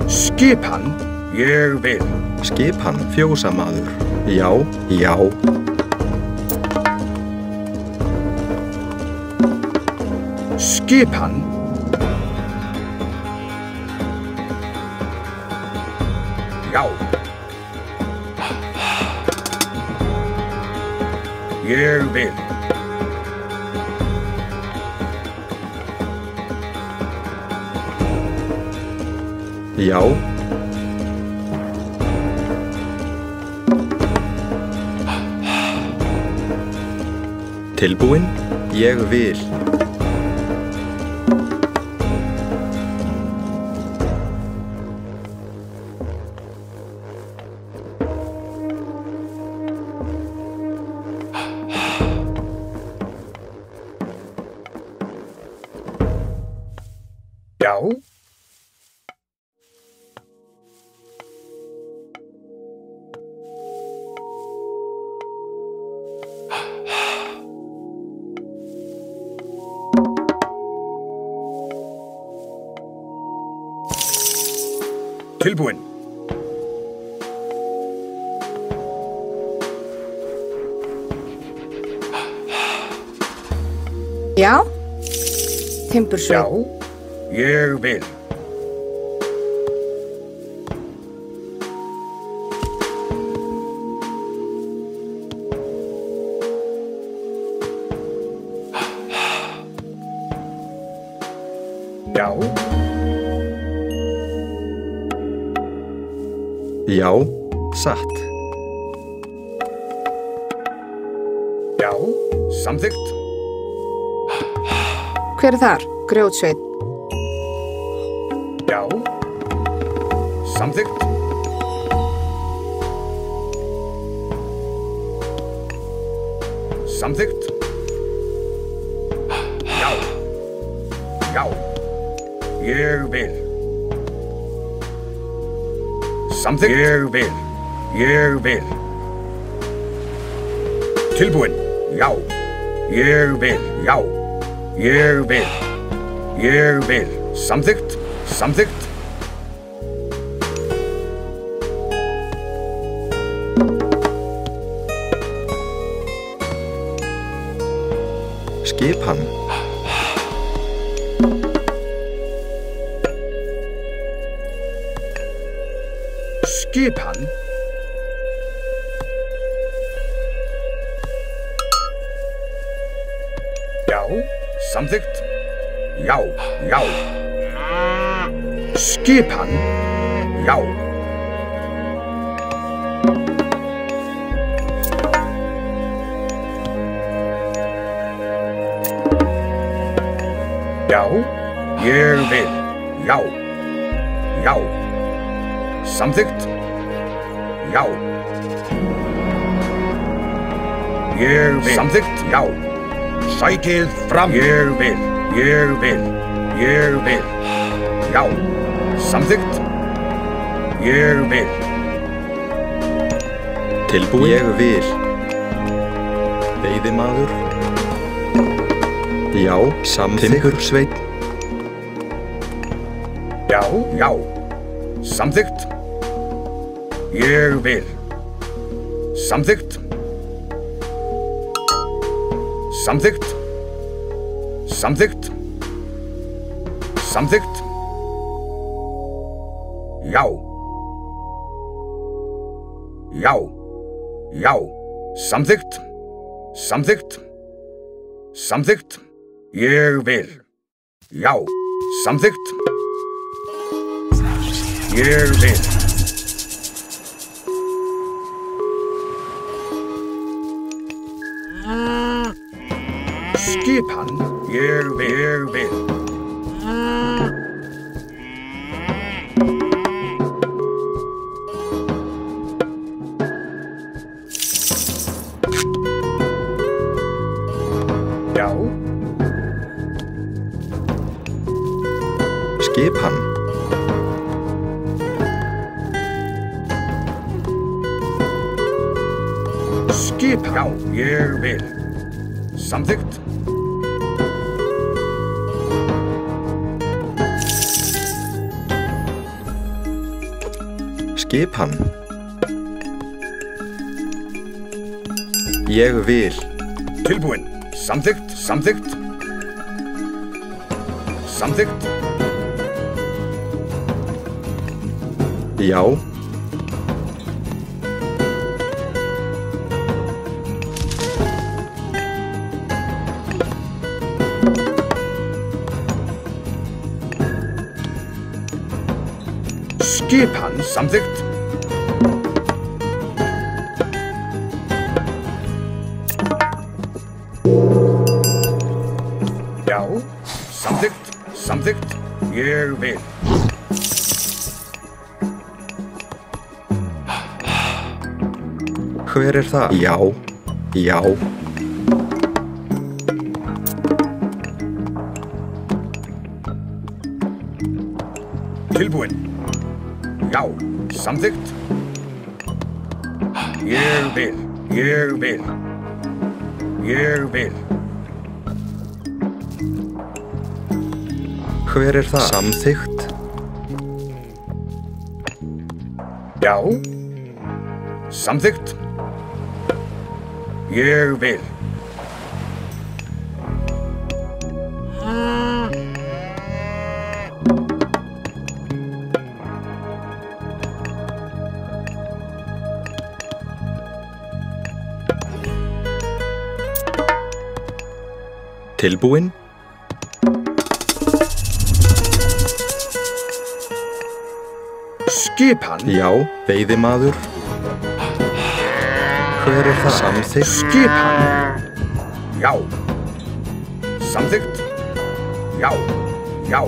Skipan, ég vil. Skipan, fjósamaður. Já, já. Skipan. Já. Ég vil. Já. Tilbúinn? Ég vil. Já. Tilbúinn. Já. Timbursveið. Já, ég vil. Já. Já, satt. Já, samþykkt. Hver er þar? Grjótsveið. Já, samþykkt. Samþykkt. Já. Já. Ég vil. Samþykkt. Ég vil. Ég vil. Tilbúinn. Já. Ég vil. Já. Ég vil. Ég vil. Samþykkt. Samþykkt. Skipan. Skipan. Já, samþykkt. Já, já. Skipan. Já. Já, ég vil. Já. Já. Samþykkt. Já. Ég vil. Samþykkt. Já. Sækið fram. Ég vil. Ég vil. Ég vil. Já. Samþykkt. Ég vil. Tilbúinn? Ég vil. Veiðimaður. Já, samþykkt. Timbursveið. Já, já. Samþykkt. Ég vil. Samþykkt. Samþykkt. Samþykkt. Samþykkt. Já. Já. Já. Samþykkt. Samþykkt. Samþykkt. Ég vil. Já. Samþykkt. Ég vil. Skipan. Ég vil. Ég vil. Já. Skipan. Skipan. Já, ég vil. Samþykkt. Skipan. Ég vil. Tilbúin. Samþykkt, samþykkt. Samþykkt. Já. Skipan samþykkt. Já, samþykkt, samþykkt. Ég vil. Hver það? Já, já. Tilbúin. Já, samþykkt. Ég vil, ég vil. Ég vil. Hver það? Samþykkt. Já, samþykkt. Ég vil. Tilbúin. Skipan. Já, veiðimaður. Hver það? Samþykkt. Skipan. Já. Samþykkt. Já, já.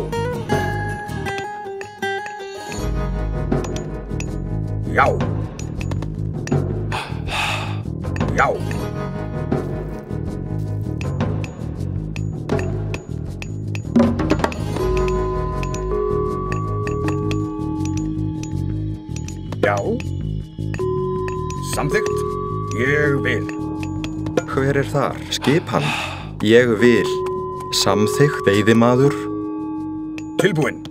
Já. Já. Já. Samþykkt. Ég vil. Hver þar? Skipan. Ég vil. Samþykkt. Veiðimaður. Tilbúin.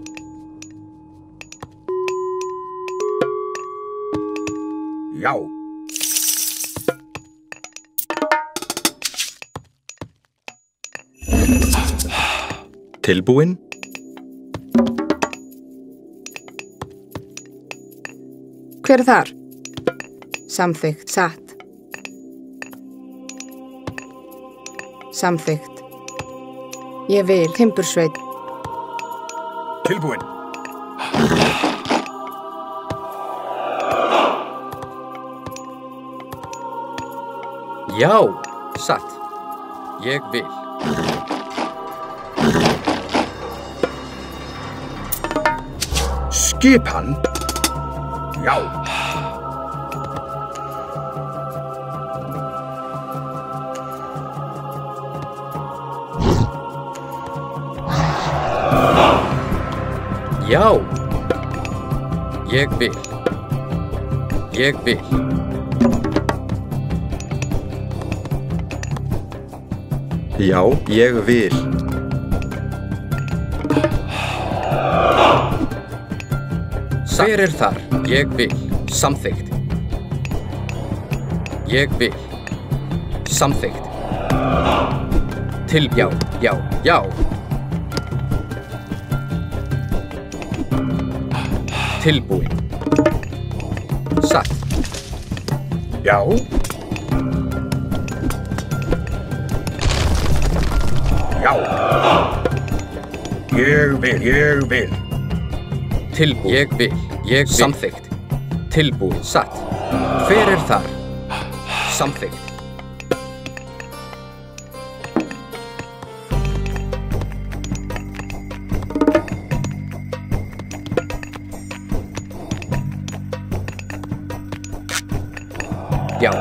Já. Tilbúin. Hver þar? Samþykkt, satt. Samþykkt. Ég vil. Timbursveit. Tilbúin. Já, satt. Ég vil. Skipan. Já. Já. Ég vil. Ég vil. Já, ég vil. Hver þar? Ég vil. Samþykkt. Ég vil. Samþykkt. Já, já, já. Tilbúin. Satt. Já. Já. Ég vil, ég vil. Tilbúin. Ég vil. Ég vil. Samþykkt. Tilbúin. Satt. Hver þar? Samþykkt. Já.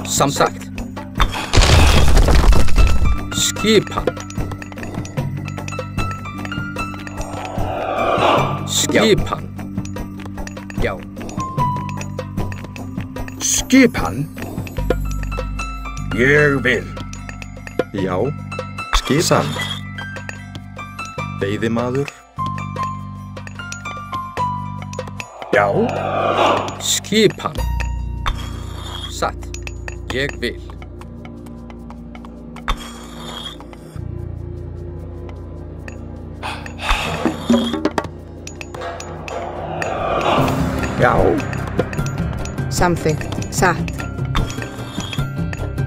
Samþykkt. Skipan. Skipan. Já. Skipan. Ég vil. Já. Skipan. Veiðimaður. Já. Skipan. Satt. Ég vil. Já. Samþykkt. Satt.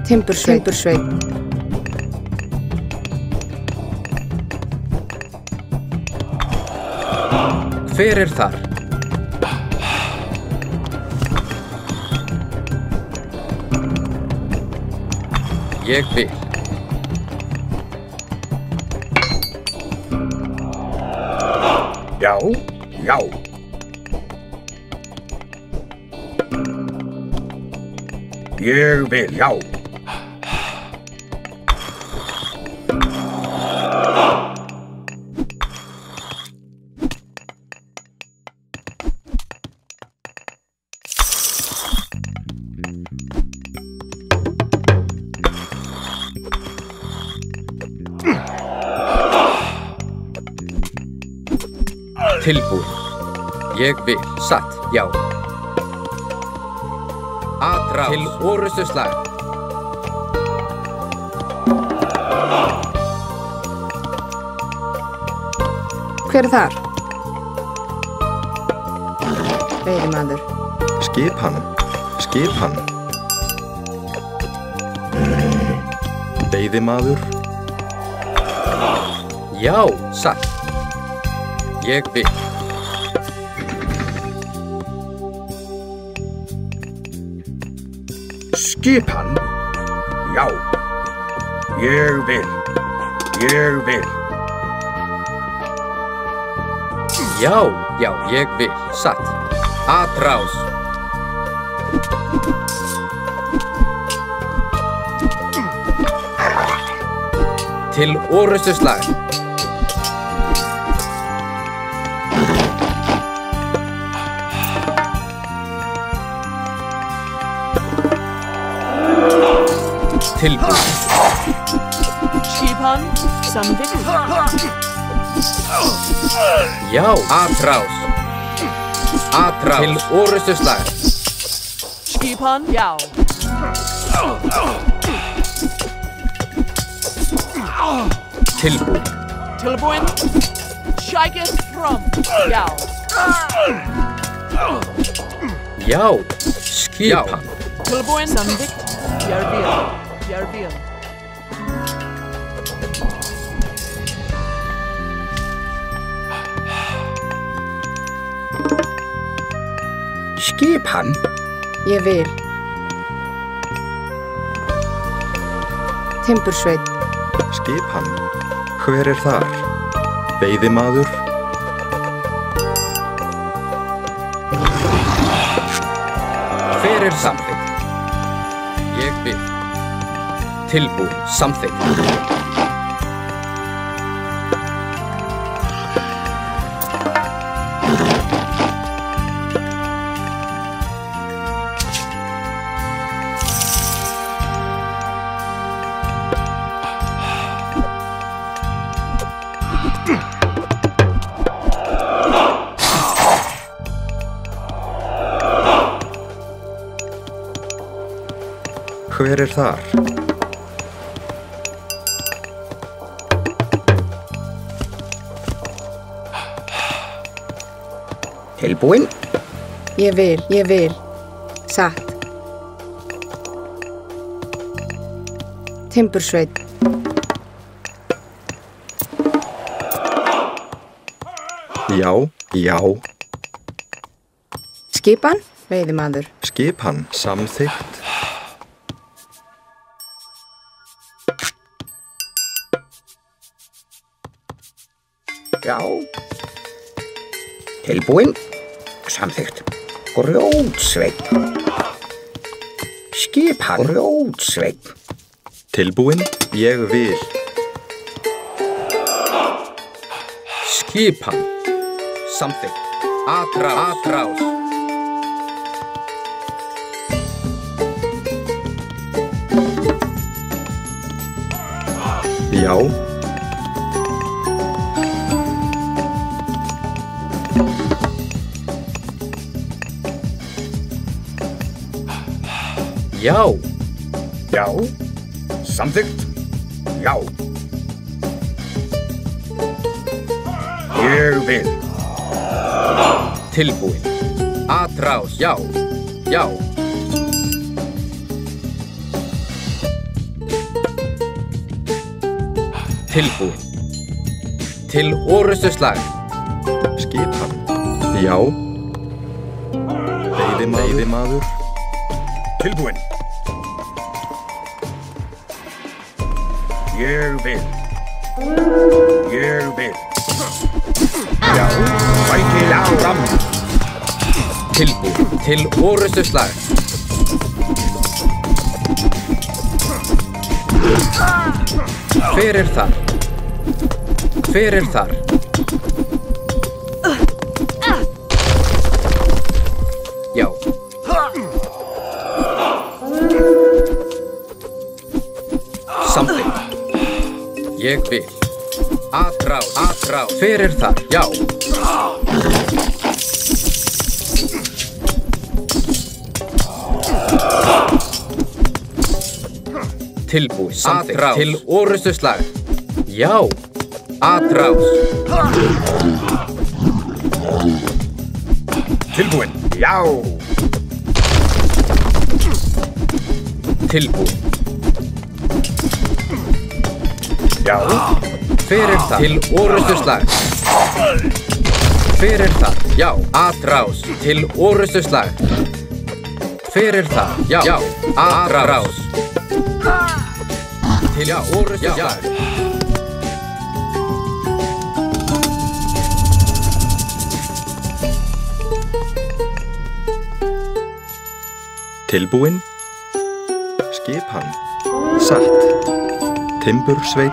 Timbursveit. Hver er þar? Ég vil. Já. Já. Ég vil. Já. Tilbúin. Ég vil. Satt. Já. Atrás. Til orustu slag. Hver er þar? Veiðimaður. Skipan. Skipan. Veiðimaður. Já. Satt. Ég vil. Skipan. Já. Ég vil. Ég vil. Já. Já. Ég vil. Satt. Atrás. Til orustu slag. Tilbúin. Skipan. Samþykkt. Já. Atrás. Atrás. Til orustu slag. Skipan. Já. Tilbúin. Tilbúin. Sækir fram. Já. Já. Skipan. Tilbúin. Samþykkt. Ég vil. Ég vil. Skipan. Ég vil. Timbursveit. Skipan. Hver er þar? Veiðimaður. Hver er samþykkt? Ég vil. Tilbúin. Samþykkt. Hver er þar? Tilbúin. Ég vil. Ég vil. Satt. Timbursveit. Já. Já. Skipan. Veiðimaður. Skipan. Samþykkt. Já. Tilbúin. Samþykkt. Grjótsveinn. Skipan. Grjótsveinn. Tilbúin. Ég vil. Skipan. Samþykkt. Atrás. Já. Já. Já. Samþykkt. Já. Ég vil. Tilbúin. Atrás. Já. Já. Tilbúin. Til orrustuslag. Skipan. Já. Veiðimaður. Tilbúin. Ég vil. Ég vil. Já. Bæti já. Fram. Tilbúin. Til orrustuslag. Hver er þar? Hver er þar? Já. Something. Ég vil. Atrás. Atrás. Hver er þar? Já. Tilbúin. Atrás. Til orrustuslag. Já. Atrás. Tilbúin. Já. Tilbúin. Já. Hver er það? Til orrustuslag. Hver er það? Já. Atrás. Til orrustuslag. Hver er það? Já. Já. Atrás. Til orrustuslag. Tilbúin. Skipan. Satt. Timbursveinn.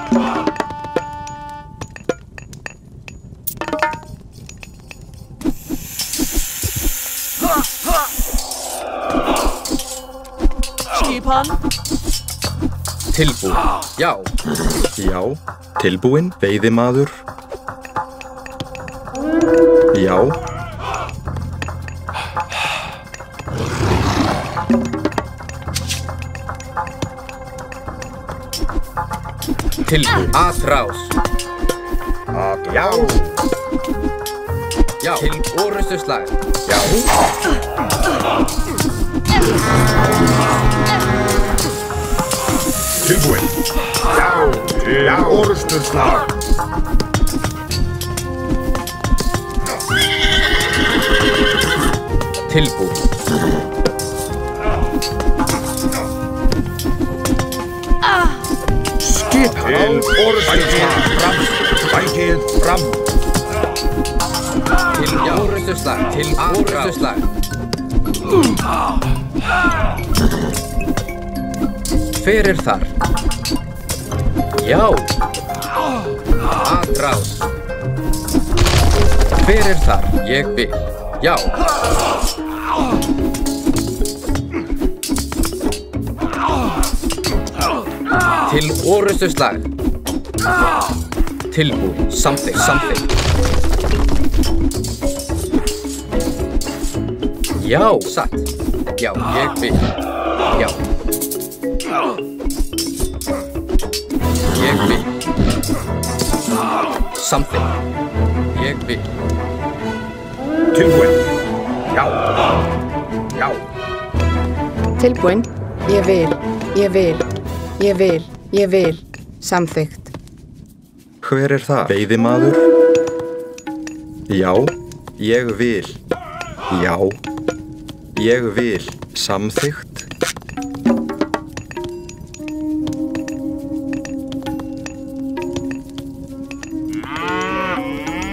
Skipan. Tilbúin. Já. Já. Tilbúin. Veiðimaður. Já. Tilbúin. Atrás. Já. Já. Til orrustuslag. Já. Tilbúin. Já. Já. Orrustuslag. Tilbúin. Skipan. Til orrustuslag. Fram. Bætið fram. Til orrustuslag. Til orrustuslag. Hver er þar? Já. Atrás. Hver er þar? Ég vil. Já. Til orrustuslag. Tilbúin. Something. Something. Já. Satt. Já. Ég vil. Já. Ég vil. Something. Ég vil. Tilbúin. Já. Já. Tilbúin. Ég vil. Ég vil. Ég vil. Ég vil. Samþykkt. Hver er það? Veiðimaður. Já. Ég vil. Já. Ég vil. Samþykkt.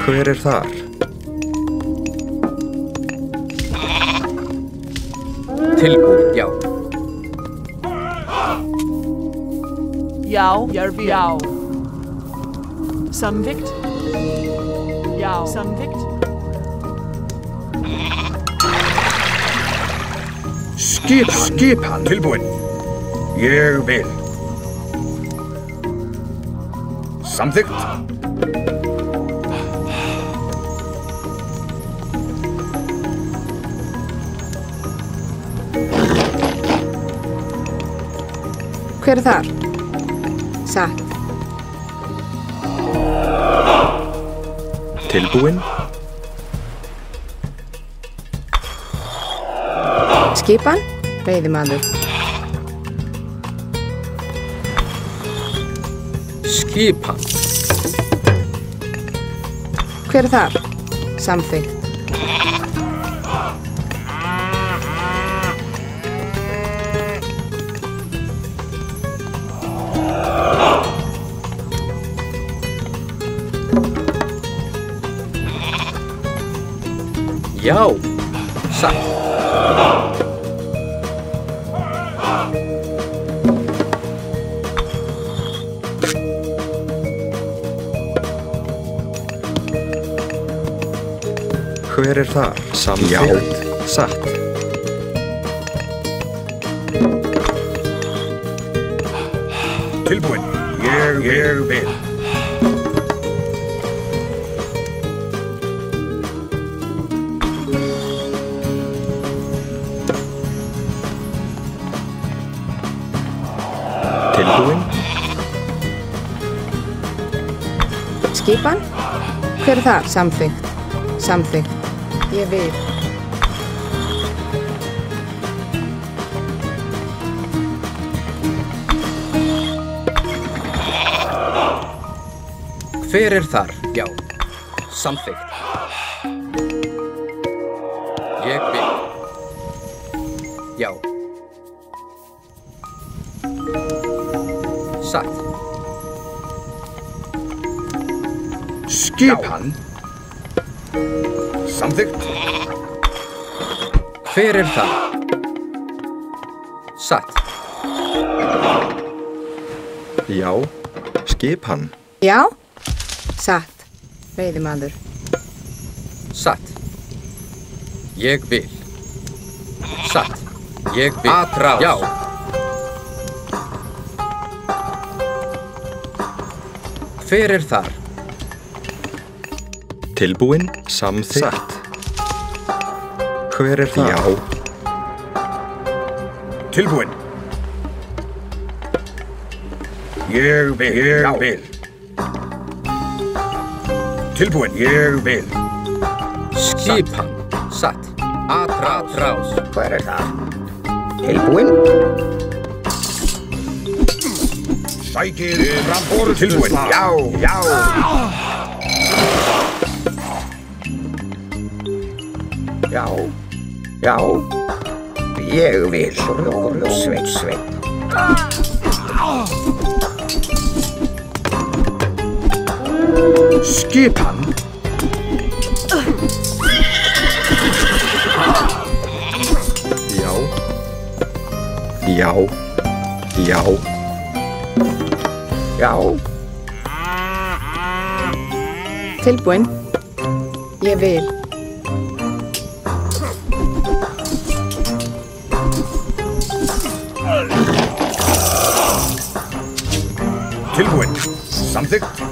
Hver er þar? Tilbúin. Já. Já. Jeg vil. Já. Samþykkt. Já. Samþykkt. Skipan. Tilbúin. Ég vil. Samþykkt. Hver er þar? Satt. Tilbúin. Skipan, veiðimaður. Skipan. Hver er þar? Samþykkt. Já, satt. Hver er þar? Samþykkt. Satt. Tilbúin. Ég vil. Tilbúin. Skipan, hver er þar? Samþykkt. Samþykkt. Ég vil. Hver er þar? Já, samþykkt. Ég vil. Já. Satt. Skipan. Samþykkt. Hver er þar? Satt. Já. Skipan. Já. Satt. Veiðimaður. Satt. Ég vil. Satt. Ég vil. Atrás. Já. Hver er þar? Tilbúin. Samþykkt. Satt. Hver er þar? Já. Tilbúin. Ég vil. Tilbúin. Ég vil. Skipan. Satt. Atrás. Hver er það? Tilbúin. Sækir fram orð. Tilbúin. Já. Já. Ég vil. Sveit. Skipan. Já. Tilbúin. Ég vil. Tilbúin. Samþykkt.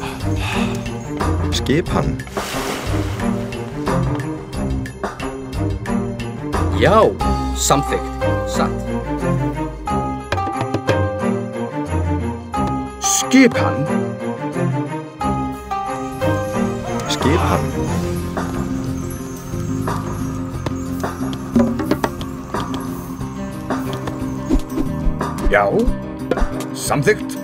Skipan. Já, samþykkt. Satt. Skipan. Skipan. Já. Samþykkt.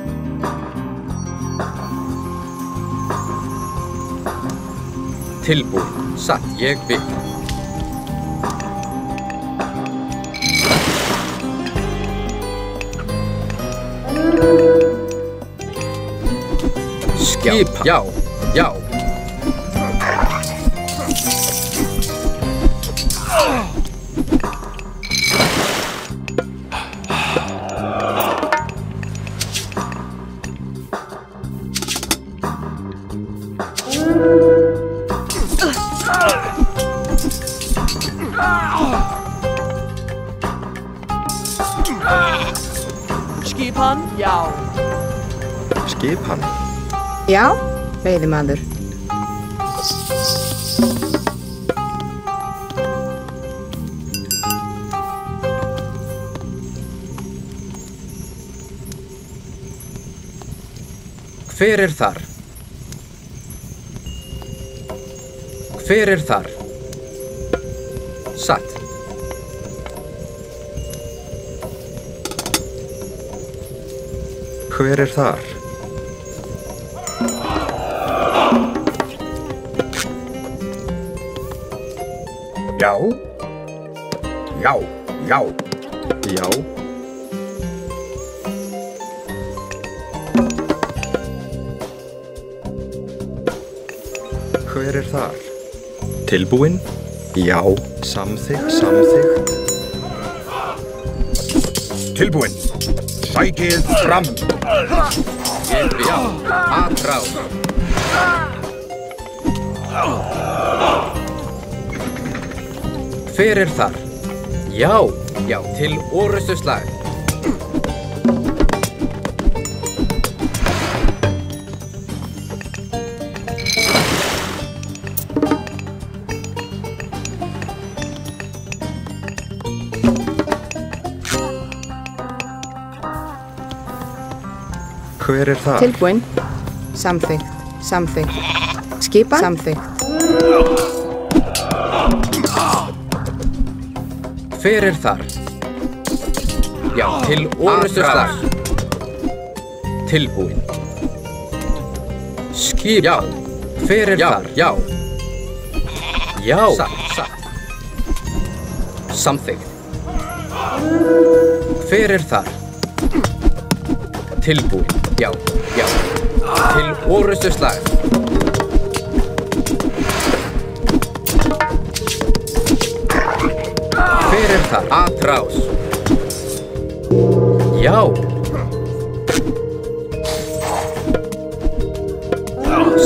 Tilbúin. Satt. Ég vil. Skipan. Já. Skipan, já. Skipan. Já. Veiðimaður. Hver er þar? Hver er þar? Satt. Hver er þar? Já. Já, já. Já. Hver er þar? Tilbúin? Já. Samþykkt. Tilbúin. Sækið fram. Ég vil. Atrás. Hver er þar? Já, já, til orrustuslag. Hver er þar? Tilbúin. Samþykkt. Skipan. Samþykkt. Hver er þar? Já, til orrustuslag. Tilbúin. Skip. Já. Hver er þar? Já. Já. Satt. Samþykkt. Hver er þar? Tilbúin. Já. Til orrustuslag. Hver er þar? Atrás. Já.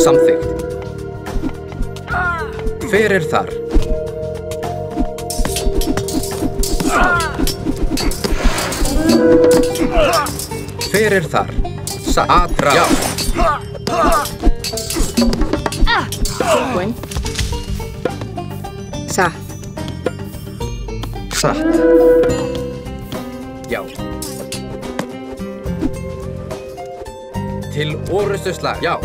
Samþykkt. Hver er þar? Hver er þar? Atrás. Já. Tilbúin. Satt. Já. Til orrustuslag. Já.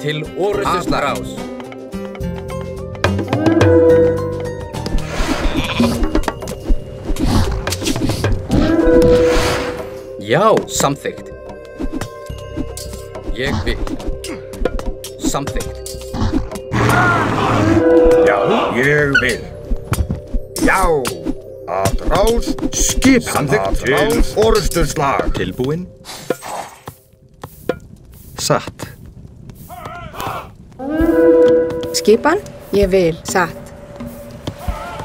Til orrustuslag. Atrás. Já, samþykkt. Ég vil. Samþykkt. Já, ég vil. Já. Atrás. Skipan. Samþykkt til orrustuslag. Tilbúin? Satt. Skipan. Ég vil. Satt.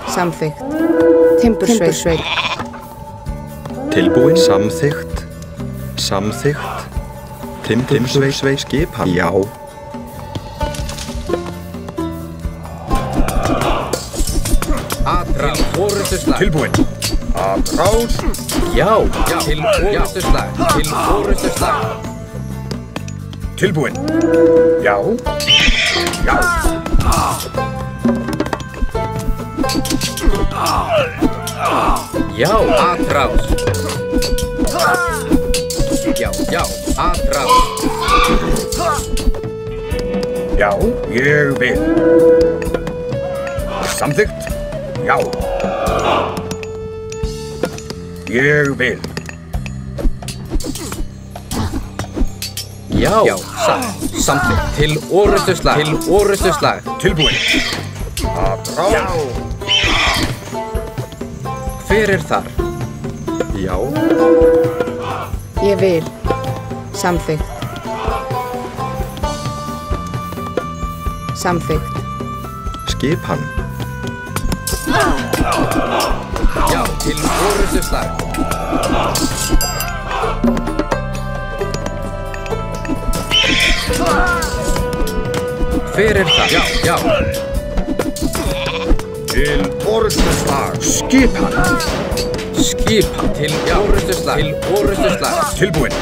Samþykkt. Timbursveit. Tilbúin? Samþykkt. Timbursveit. Skipan. Já. Atrás. Orrustuslag. Tilbúin. Atrás. Já. Til orrustuslag. Til orrustuslag. Tilbúin. Já. Já. Já. Atrás. Já. Atrás. Já, ég vil. Samþykkt. Já. Ég vil. Já. Samþykkt. Til orrustuslag. Til orrustuslag. Tilbúin. Atrás. Hver er þar? Já. Ég vil. Samþykkt. Skipan. Já. Til orrustuslag. Hver er þar? Já. Til orrustuslag. Skipan. Til orrustuslag. Til orrustuslag. Tilbúin.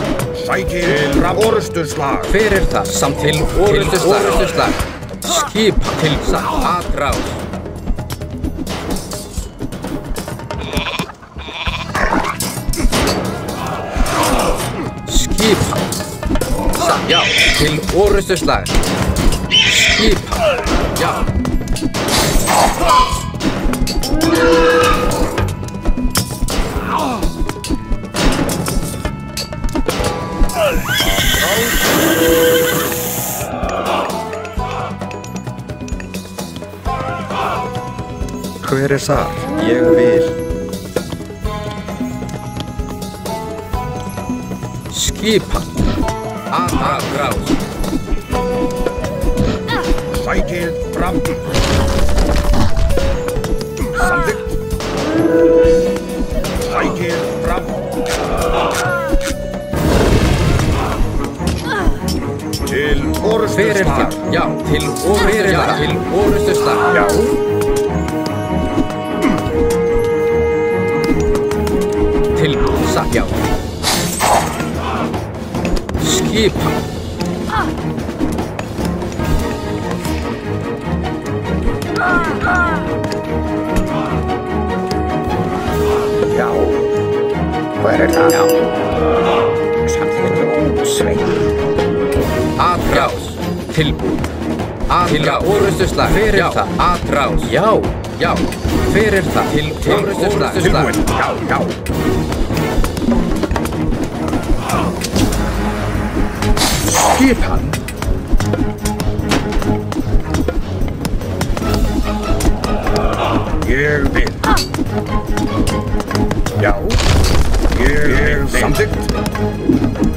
Sækið fram orrustuslag. Hver er þar? Til orrustuslag. Skipan. Til atrás. Skipan. Já, til orustuslag. Skipan. Já. Hver er þar? Ég vil. Skipan. Atrás. Sækið fram. Samþykkt. Sækið fram. Til Fyrir orustuslag. það. Já, til orustuslag. Til orustuslag. Já. Tilbúið. Satt. Já. Skipan. Já. Hver er það? Já. Samþykkt. Svein. Atrás. Tilbúið. Til orustuslag. Fyrir það. Atrás. Já. Já. Fyrir það. Til orustuslag. Tilbúin. Já, já. Skipan. Ég vil. Já. Ég vil. Samþykkt.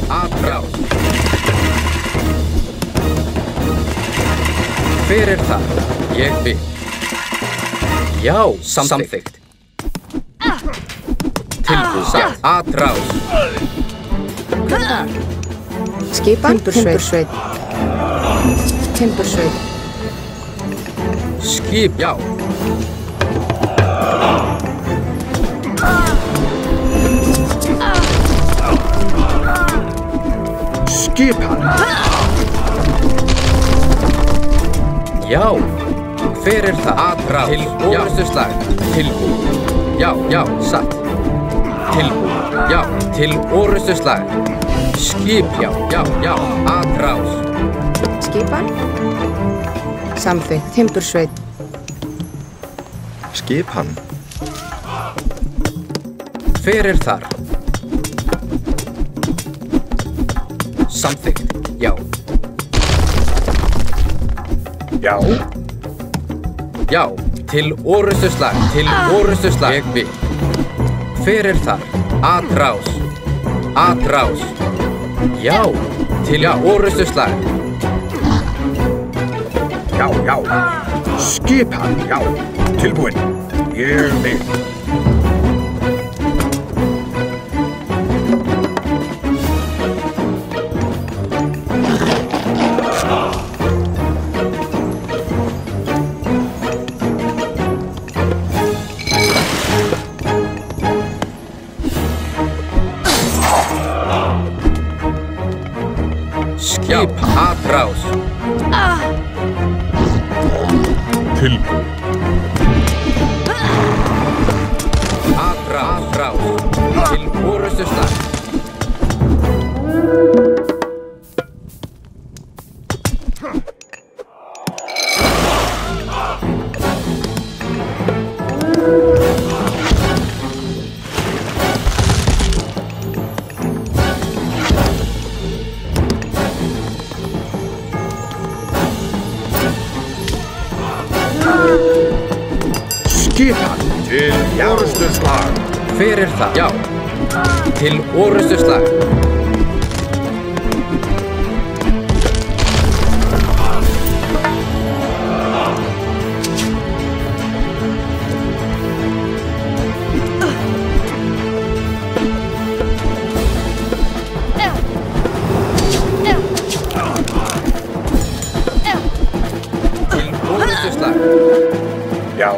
Atrás. Fyrir það. Ég vil. Já. Samþykkt. Tilbúið. Já. Atrás. Skipan. Timbursveit. Timbursveit. Skip. Já. Skipan. Já. Fyrir það. Atrás. Til orustuslag. Tilbúið. Já. Já. Satt. Tilbúið. Já. Til orustuslag. Skip. Já. Já. Já. Atrás. Skipan. Samþykkt. Timbursveit. Skipan. Fyrir þar. Samþykkt. Já. Já. Já. Til orustuslag. Til orustuslag. Ég vil. Fyrir þar. Atrás. Atrás. Já. Til orustuslag. Já, já. Skipan. Já. Tilbúin. Ég vil. Skip. Atrás. Tilbúin. Atrás. Til orustuslag. Skipan. Til orustuslag. Fyrir það. Já. Til orustuslag. Til orustuslag. Já.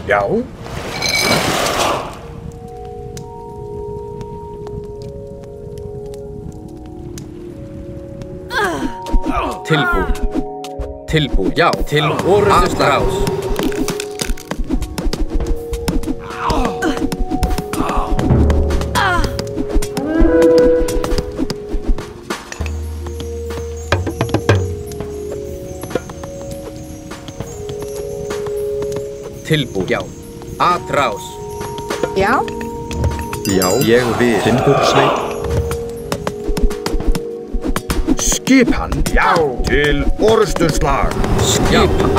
Já. Tilbúið. Tilbúið. Já. Til orustuslag. Tilbúin. Já. Atrás. Já. Já, ég vil. Timbursveit. Skipan. Já. Til orustuslag. Skipan.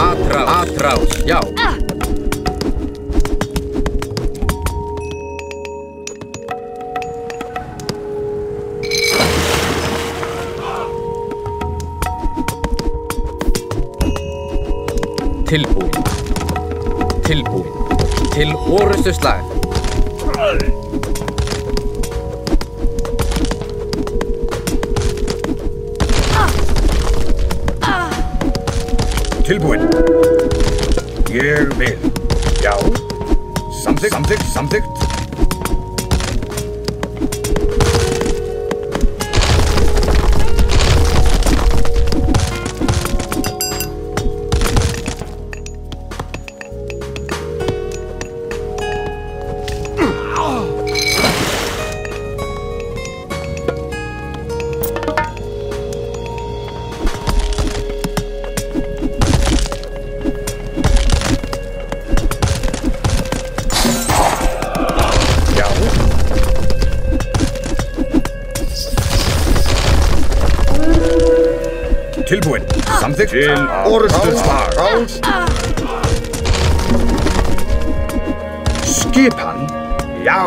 Atrás. Já. Tilbúin. Tilbúin. Til orustuslag. Tilbúin. Ég vil. Já. Samþykkt. Tilbúin. Samþykkt. Til orustuslag. Skipan. Já.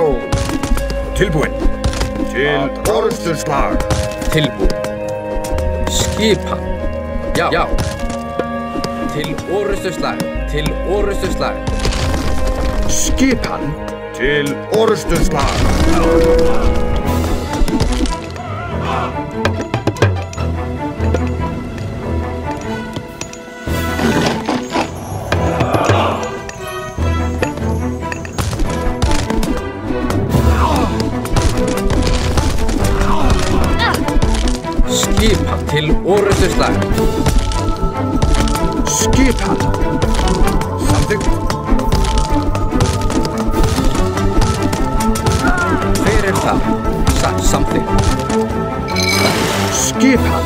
Tilbúin. Til orustuslag. Tilbúin. Skipan. Já. Til orustuslag. Til orustuslag. Skipan. Til orustuslag. Skipan. Til orustuslag. Skipan. Samþykkt. Hver er það? Samþykkt. Skipan.